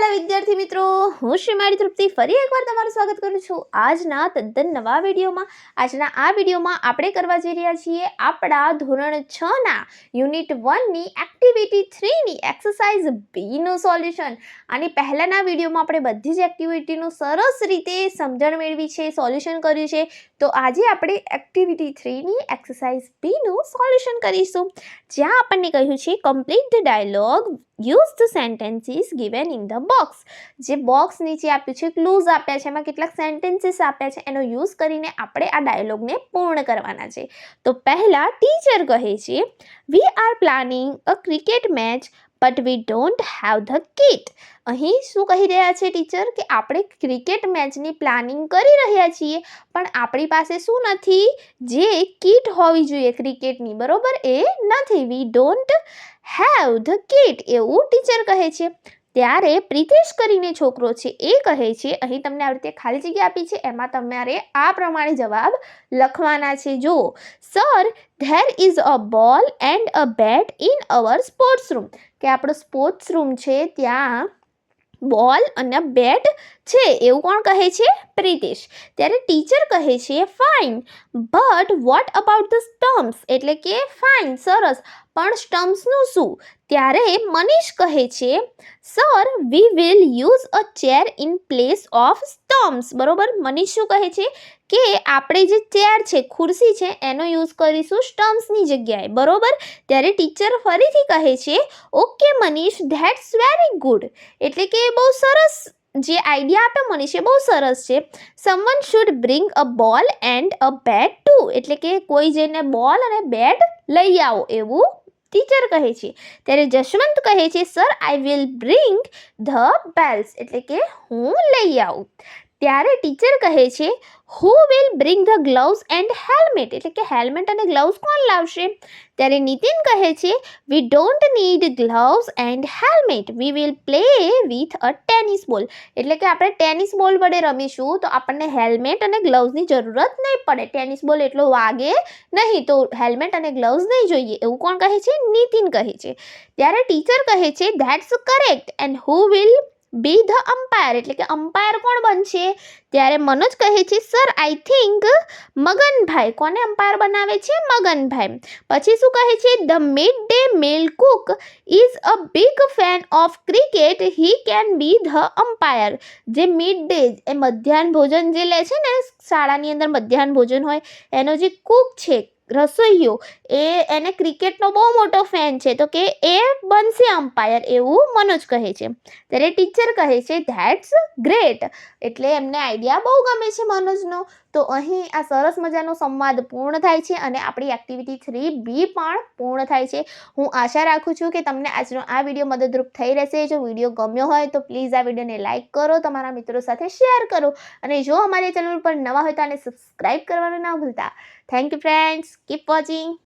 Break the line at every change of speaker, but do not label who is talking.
વાલા વિદ્યાર્થી મિત્રો, હું શ્રીમાળી તૃપ્તિ ફરી એકવાર તમારું સ્વાગત કરું છું આજના તદ્દન નવા વિડીયોમાં. આજના આ વિડીયોમાં આપણે કરવા જઈ રહ્યા છીએ આપણા ધોરણ 6 ના યુનિટ 1 ની એક્ટિવિટી 3 ની એક્સરસાઇઝ બી નું સોલ્યુશન. આની પહેલાના વિડીયોમાં આપણે બધી જ એક્ટિવિટીનું સરસ રીતે સમજણ મેળવી છે, સોલ્યુશન કર્યું છે. તો આજે આપણે એક્ટિવિટી 3 ની એક્સરસાઇઝ બી નું સોલ્યુશન કરીશું, જ્યાં આપણને કહ્યું છે complete the dialogue, use the sentences given in the box. જે બોક્સ નીચે આપ્યું છે, ક્લૂઝ આપ્યા છે, એમાં કેટલાક સેન્ટેન્સીસ આપ્યા છે, એનો યુઝ કરીને આપણે આ ડાયલોગને પૂર્ણ કરવાના છે. તો પહેલા ટીચર કહે છે, we are planning a cricket match but we don't have the kit. અહીં શું કહી રહ્યા છે ટીચર કે આપણે ક્રિકેટ મેચની પ્લાનિંગ કરી રહ્યા છીએ, પણ આપણી પાસે શું નથી, જે કિટ હોવી જોઈએ ક્રિકેટની, બરોબર, એ નથી. We don't have the kit, એવું ટીચર કહે છે. ત્યારે પ્રિતેશ કરીને છોકરો છે એ કહે છે, અહીં તમને આવી રીતે ખાલી જગ્યા આપી છે, એમાં તમારે આ પ્રમાણે જવાબ લખવાના છે. જો sir, there is a ball and a bat in our sports room, કે આપણો સ્પોર્ટ્સ રૂમ છે ત્યાં બોલ અને બેટ છે, એવું કોણ કહે છે? પ્રિતેશ. ત્યારે ટીચર કહે છે, fine, but what about the stumps, એટલે કે ફાઇન, સરસ, પણ સ્ટમ્પ્સનું શું? ત્યારે મનીષ કહે છે, sir, we will use a chair in place of stumps. બરોબર, મનીષ શું કહે છે કે આપણે જે ચેર છે, ખુરશી છે, એનો યુઝ કરીશું સ્ટમ્પ્સની જગ્યાએ, બરોબર. ત્યારે ટીચર ફરીથી કહે છે, okay Manish, that's very good, એટલે કે બહુ સરસ, જે આઈડિયા આપ્યો મનીષે બહુ સરસ છે. Someone should bring a ball and a Bet two, એટલે કે કોઈ જઈને બોલ અને બેટ લઈ આવો, એવું ટીચર કહે છે. ત્યારે જશવંત કહે છે, sir, I will bring the bells, એટલે કે હું લઈ આવું. ત્યારે ટીચર કહે છે, who will bring the gloves and helmet, એટલે કે હેલ્મેટ અને ગ્લવ્સ કોણ લાવશે? ત્યારે નીતિન કહે છે, we don't need gloves and helmet, we will play with a tennis બોલ, એટલે કે આપણે ટેનિસ બોલ વડે રમીશું, તો આપણને હેલ્મેટ અને ગ્લવ્સની જરૂરત નહીં પડે, ટેનિસ બોલ એટલો વાગે નહીં, તો હેલ્મેટ અને ગ્લવ્સ નહીં જોઈએ, એવું કોણ કહે છે? નીતિન કહે છે. ત્યારે ટીચર કહે છે, that's correct, and who will be the umpire, એટલે કે અમ્પાયર કોણ બનશે? ત્યારે મનોજ કહે છે, સર, આઈ થિંક મગનભાઈ. કોને અમ્પાયર બનાવે છે? મગનભાઈ. પછી શું કહે છે, the mid day meal Cook is a big fan of cricket, he can be the umpire. જે મિડ ડે, એ મધ્યાહન ભોજન જે લે છે ને, શાળાની અંદર મધ્યાહન ભોજન હોય, એનો જે કુક છે, રસોઈયો, એને ક્રિકેટનો બહુ મોટો ફેન છે, તો કે એ બનશે અમ્પાયર, એવું મનોજ કહે છે. ત્યારે ટીચર કહે છે, ધેટ્સ ગ્રેટ, એટલે એમને આઈડિયા બહુ ગમે છે મનોજનો. તો અહીં આ સરસ મજાનો સંવાદ પૂર્ણ થાય છે અને આપણી એક્ટિવિટી 3B પણ પૂર્ણ થાય છે. હું આશા રાખું છું કે તમને આજનો આ વિડીયો મદદરૂપ થઈ રહેશે. જો વિડીયો ગમ્યો હોય તો પ્લીઝ આ વિડીયોને લાઇક કરો, તમારા મિત્રો સાથે શેર કરો, અને જો અમારી ચેનલ પર નવા હોય તો આને સબસ્ક્રાઈબ કરવાનું ના ભૂલતા. Thank you friends, keep watching.